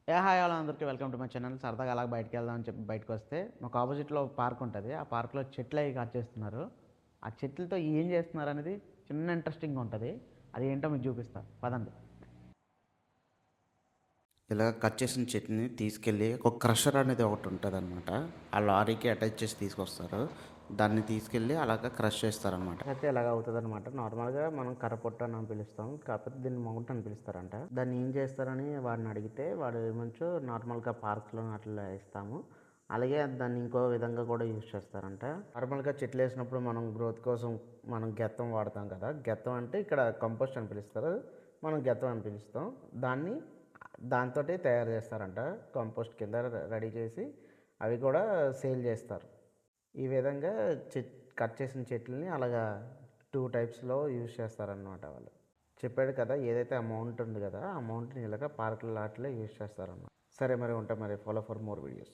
Hi hello అందరికీ welcome to my channel. సరదాగా అలా బయటికి వెళ్దాం అని చెప్పి బయటకు వస్తే మాకు ఆపోజిట్లో పార్క్ ఉంటుంది. ఆ పార్క్లో చెట్లు అవి కట్ చేస్తున్నారు. ఆ చెట్లతో ఏం చేస్తున్నారు అనేది చిన్న ఇంట్రెస్టింగ్ ఉంటుంది. అది ఏంటో మీకు చూపిస్తా పదండి. ఇలా కట్ చేసిన చెట్ని తీసుకెళ్ళి ఒక క్రషర్ అనేది ఒకటి ఉంటుంది అనమాట. ఆ లారీకి అటాచ్ చేసి తీసుకొస్తారు. దాన్ని తీసుకెళ్ళి అలాగ క్రష్ చేస్తారనమాట. అయితే ఇలాగ అవుతుంది అనమాట. నార్మల్గా మనం కర్రపొట్టు అని పిలుస్తాం, కాకపోతే దీన్ని మౌంట్ అని పిలుస్తారంట. దాన్ని ఏం చేస్తారని వాడిని అడిగితే వాడు ఏమంచో నార్మల్గా పార్క్స్లో అట్లా ఇస్తాము, అలాగే దాన్ని ఇంకో విధంగా కూడా యూజ్ చేస్తారంట. నార్మల్గా చెట్లు వేసినప్పుడు మనం గ్రోత్ కోసం మనం గెత్తం వాడతాం కదా. గెత్తం అంటే ఇక్కడ కంపోస్ట్ అని పిలుస్తారు, మనం గెత్తం అని పిలుస్తాం. దాంతో తయారు చేస్తారంట. కంపోస్ట్ కింద రెడీ చేసి అవి కూడా సేల్ చేస్తారు. ఈ విధంగా కట్ చేసిన చెట్లని అలాగా 2 టైప్స్లో యూజ్ చేస్తారనమాట వాళ్ళు. చెప్పాడు కదా, ఏదైతే అమౌంట్ ఉంది కదా, ఆ అమౌంట్ని ఇలాగ పార్కుల లాట్లో యూజ్ చేస్తారన్నమాట. సరే మరి ఉంటాం, మరి ఫాలో ఫర్ మోర్ వీడియోస్.